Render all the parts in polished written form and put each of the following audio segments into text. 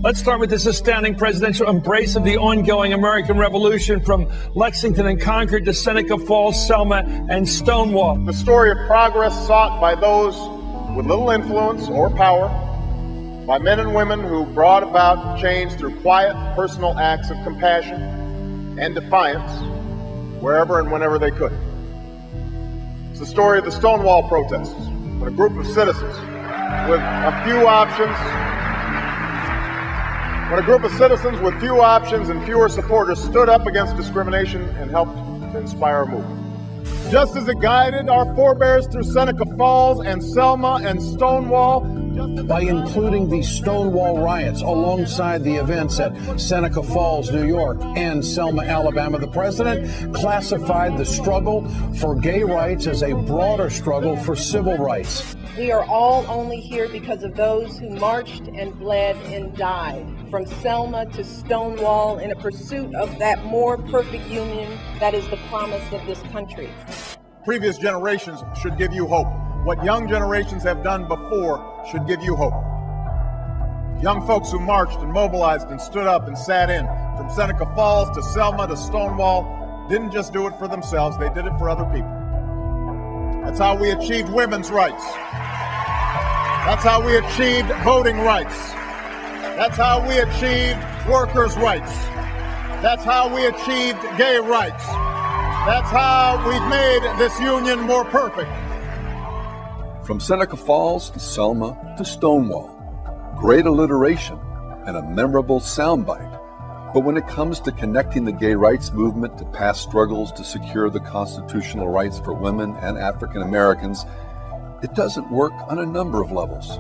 Let's start with this astounding presidential embrace of the ongoing American Revolution from Lexington and Concord to Seneca Falls, Selma, and Stonewall. The story of progress sought by those with little influence or power, by men and women who brought about change through quiet, personal acts of compassion and defiance wherever and whenever they could. It's the story of the Stonewall protests, when a group of citizens with few options and fewer supporters stood up against discrimination and helped to inspire a movement. Just as it guided our forebears through Seneca Falls and Selma and Stonewall, by including the Stonewall riots alongside the events at Seneca Falls, New York, and Selma, Alabama, the president classified the struggle for gay rights as a broader struggle for civil rights. We are all only here because of those who marched and bled and died from Selma to Stonewall in a pursuit of that more perfect union that is the promise of this country. Previous generations should give you hope. What young generations have done before should give you hope. Young folks who marched and mobilized and stood up and sat in from Seneca Falls to Selma to Stonewall didn't just do it for themselves, they did it for other people. That's how we achieved women's rights. That's how we achieved voting rights. That's how we achieved workers' rights. That's how we achieved gay rights. That's how we've made this union more perfect. From Seneca Falls to Selma to Stonewall, great alliteration and a memorable soundbite. But when it comes to connecting the gay rights movement to past struggles to secure the constitutional rights for women and African Americans, it doesn't work on a number of levels.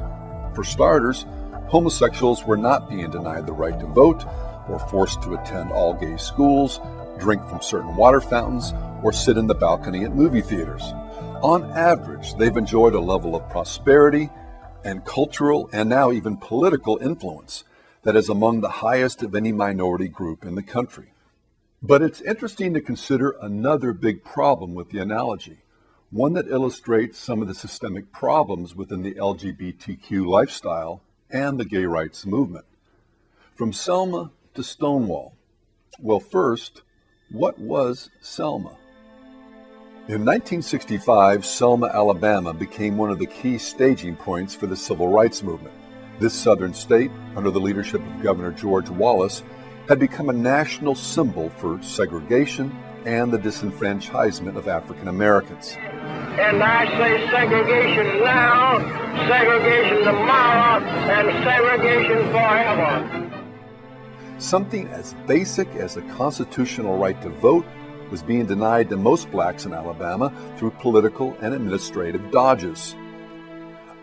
For starters, homosexuals were not being denied the right to vote or forced to attend all gay schools, drink from certain water fountains, or sit in the balcony at movie theaters. On average, they've enjoyed a level of prosperity and cultural and now even political influence that is among the highest of any minority group in the country. But it's interesting to consider another big problem with the analogy, one that illustrates some of the systemic problems within the LGBTQ lifestyle and the gay rights movement. From Selma to Stonewall. Well, first, what was Selma? In 1965, Selma, Alabama became one of the key staging points for the civil rights movement. This southern state, under the leadership of Governor George Wallace, had become a national symbol for segregation and the disenfranchisement of African Americans. And I say segregation now, segregation tomorrow, and segregation forever. Something as basic as the constitutional right to vote was being denied to most blacks in Alabama through political and administrative dodges.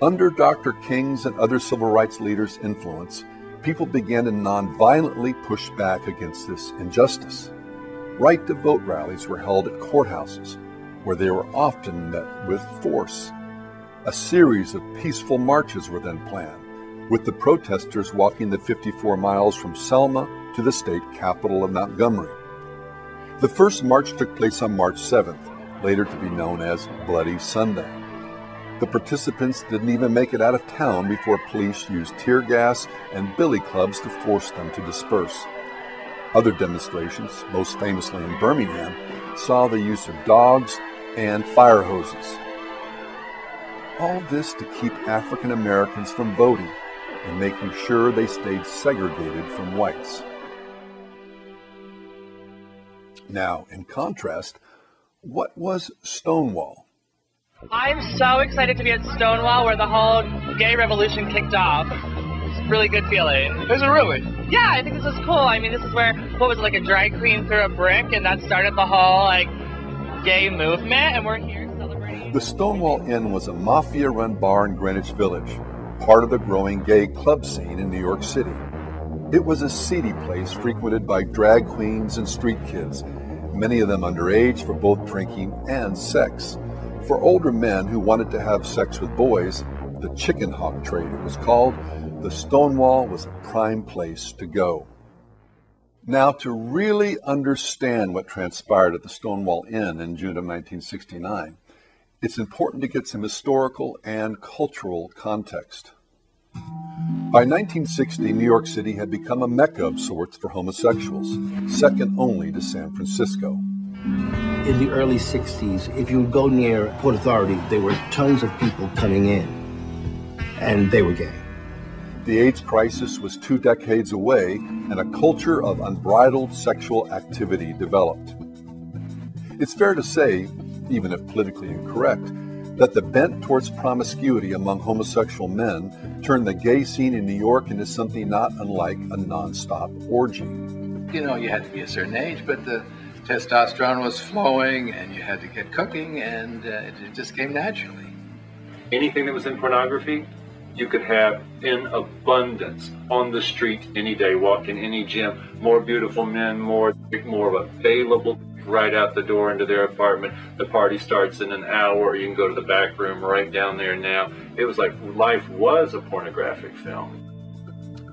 Under Dr. King's and other civil rights leaders' influence, people began to nonviolently push back against this injustice. Right to vote rallies were held at courthouses, where they were often met with force. A series of peaceful marches were then planned, with the protesters walking the 54 miles from Selma to the state capital of Montgomery. The first march took place on March 7th, later to be known as Bloody Sunday. The participants didn't even make it out of town before police used tear gas and billy clubs to force them to disperse. Other demonstrations, most famously in Birmingham, saw the use of dogs and fire hoses. All this to keep African Americans from voting and making sure they stayed segregated from whites. Now, in contrast, what was Stonewall? I'm so excited to be at Stonewall, where the whole gay revolution kicked off. It's a really good feeling. Is it really? Yeah, I think this is cool. I mean, this is where, what was it, like a drag queen threw a brick, and that started the whole, like, gay movement, and we're here celebrating. The Stonewall Inn was a mafia-run bar in Greenwich Village, part of the growing gay club scene in New York City. It was a seedy place frequented by drag queens and street kids, many of them underage for both drinking and sex. For older men who wanted to have sex with boys, the chicken hawk trade it was called, the Stonewall was a prime place to go. Now, to really understand what transpired at the Stonewall Inn in June of 1969, it's important to get some historical and cultural context. By 1960, New York City had become a mecca of sorts for homosexuals, second only to San Francisco. In the early 60s, if you would go near Port Authority, there were tons of people coming in, and they were gay. The AIDS crisis was 2 decades away, and a culture of unbridled sexual activity developed. It's fair to say, even if politically incorrect, that the bent towards promiscuity among homosexual men turned the gay scene in New York into something not unlike a nonstop orgy. You know, you had to be a certain age, but the testosterone was flowing, and you had to get cooking, and it just came naturally. Anything that was in pornography, you could have in abundance on the street any day, walk in any gym. More beautiful men, more available right out the door into their apartment. The party starts in an hour. You can go to the back room right down there now. It was like life was a pornographic film.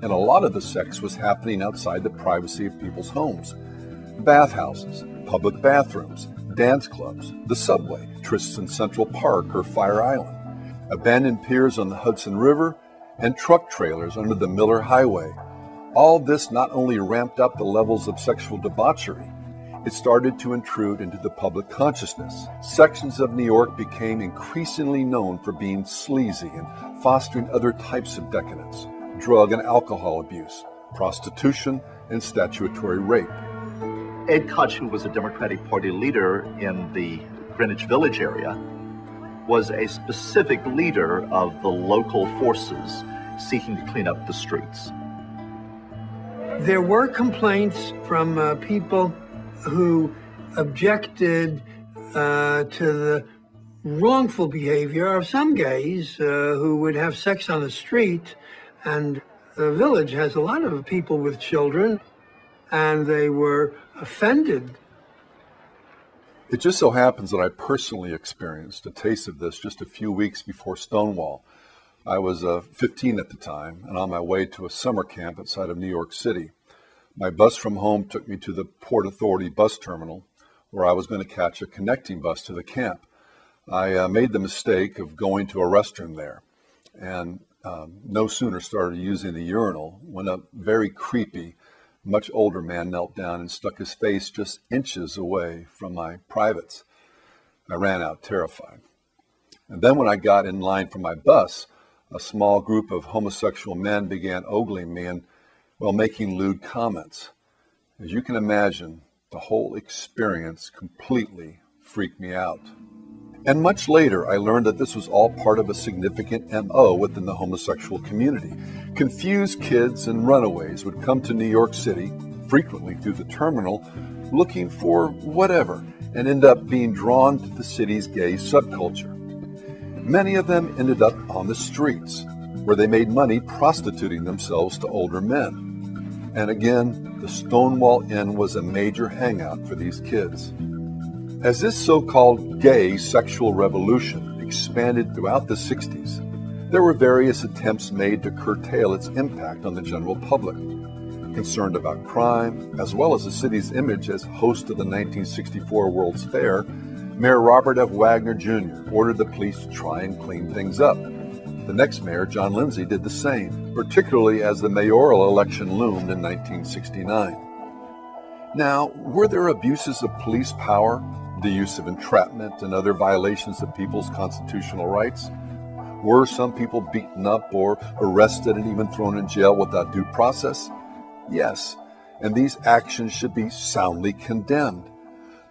And a lot of the sex was happening outside the privacy of people's homes. Bathhouses, public bathrooms, dance clubs, the subway, trysts in Central Park or Fire Island, abandoned piers on the Hudson River, and truck trailers under the Miller Highway. All this not only ramped up the levels of sexual debauchery, it started to intrude into the public consciousness. Sections of New York became increasingly known for being sleazy and fostering other types of decadence, drug and alcohol abuse, prostitution, and statutory rape. Ed Koch, who was a Democratic Party leader in the Greenwich Village area, was a specific leader of the local forces seeking to clean up the streets. There were complaints from people who objected to the wrongful behavior of some gays who would have sex on the street. And the village has a lot of people with children, and they were offended. It just so happens that I personally experienced a taste of this just a few weeks before Stonewall. I was 15 at the time and on my way to a summer camp outside of New York City. My bus from home took me to the Port Authority bus terminal, where I was going to catch a connecting bus to the camp. I made the mistake of going to a restroom there, and no sooner started using the urinal when a very creepy, much older man knelt down and stuck his face just inches away from my privates. I ran out terrified. And then when I got in line for my bus, a small group of homosexual men began ogling me and, well, making lewd comments. As you can imagine, the whole experience completely freaked me out. And much later, I learned that this was all part of a significant MO within the homosexual community. Confused kids and runaways would come to New York City, frequently through the terminal, looking for whatever, and end up being drawn to the city's gay subculture. Many of them ended up on the streets, where they made money prostituting themselves to older men. And again, the Stonewall Inn was a major hangout for these kids. As this so-called gay sexual revolution expanded throughout the 60s, there were various attempts made to curtail its impact on the general public. Concerned about crime, as well as the city's image as host of the 1964 World's Fair, Mayor Robert F. Wagner Jr. ordered the police to try and clean things up. The next mayor, John Lindsay, did the same, particularly as the mayoral election loomed in 1969. Now, were there abuses of police power, the use of entrapment, and other violations of people's constitutional rights? Were some people beaten up or arrested and even thrown in jail without due process? Yes, and these actions should be soundly condemned.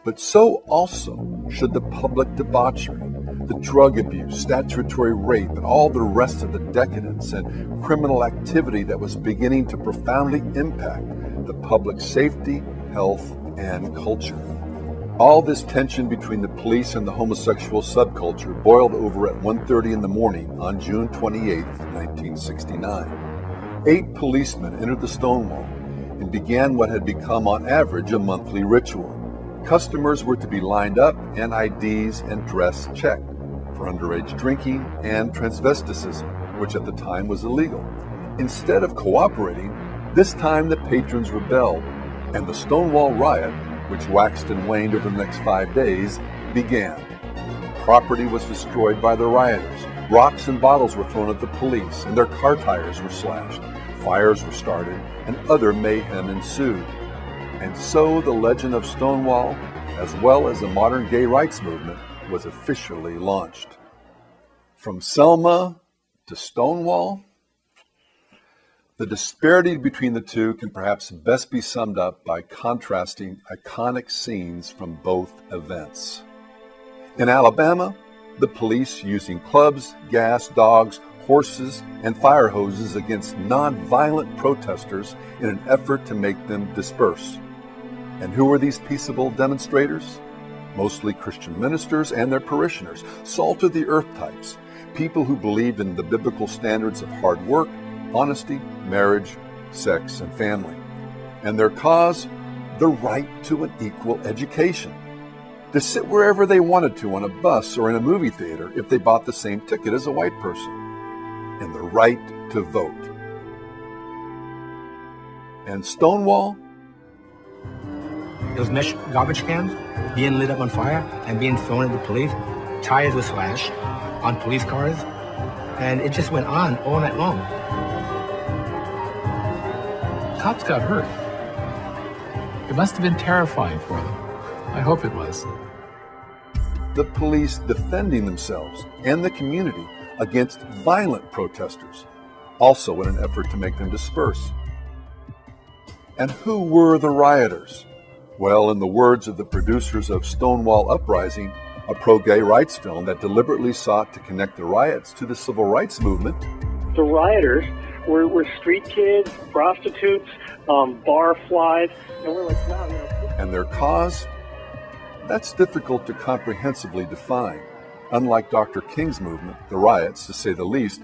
But so also should the public debauchery, the drug abuse, statutory rape, and all the rest of the decadence and criminal activity that was beginning to profoundly impact the public's safety, health, and culture. All this tension between the police and the homosexual subculture boiled over at 1:30 in the morning on June 28, 1969. 8 policemen entered the Stonewall and began what had become on average a monthly ritual. Customers were to be lined up and IDs and dress checked for underage drinking and transvesticism, which at the time was illegal. Instead of cooperating, this time the patrons rebelled, and the Stonewall riot, which waxed and waned over the next 5 days, began. Property was destroyed by the rioters, Rocks and bottles were thrown at the police, and their car tires were slashed. Fires were started, and other mayhem ensued. And so the legend of Stonewall, as well as the modern gay rights movement, was officially launched. From Selma to Stonewall, the disparity between the two can perhaps best be summed up by contrasting iconic scenes from both events. In Alabama, the police using clubs, gas, dogs, horses, and fire hoses against non-violent protesters in an effort to make them disperse. And who were these peaceable demonstrators? Mostly Christian ministers and their parishioners, salt-of-the-earth types, people who believed in the biblical standards of hard work, honesty, marriage, sex, and family. And their cause, the right to an equal education. To sit wherever they wanted to on a bus or in a movie theater if they bought the same ticket as a white person. And the right to vote. And Stonewall? Those mesh garbage cans being lit up on fire and being thrown at the police. Tires were slashed on police cars. And it just went on all night long. Cops got hurt. It must have been terrifying for them. I hope it was. The police defending themselves and the community against violent protesters, also in an effort to make them disperse. And who were the rioters? Well, in the words of the producers of Stonewall Uprising, a pro-gay rights film that deliberately sought to connect the riots to the civil rights movement, the rioters were street kids, prostitutes, bar flies, and we're like, wow, and their cause? That's difficult to comprehensively define. Unlike Dr. King's movement, the riots, to say the least,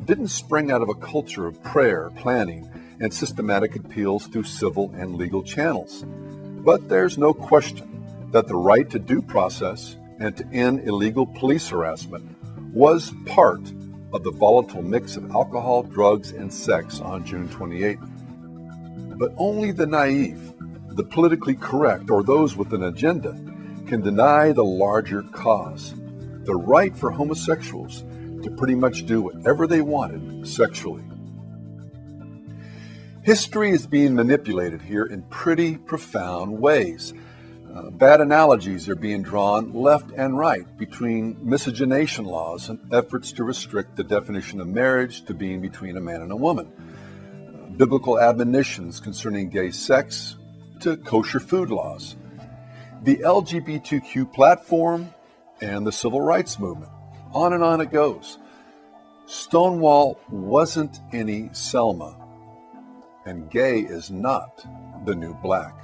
didn't spring out of a culture of prayer, planning, and systematic appeals through civil and legal channels. But there's no question that the right to due process and to end illegal police harassment was part of the volatile mix of alcohol, drugs, and sex on June 28th. But only the naive, the politically correct, or those with an agenda can deny the larger cause, the right for homosexuals to pretty much do whatever they wanted sexually. History is being manipulated here in pretty profound ways. Bad analogies are being drawn left and right between miscegenation laws and efforts to restrict the definition of marriage to being between a man and a woman. Biblical admonitions concerning gay sex to kosher food laws. The LGBTQ platform and the civil rights movement. On and on it goes. Stonewall wasn't any Selma, and gay is not the new black.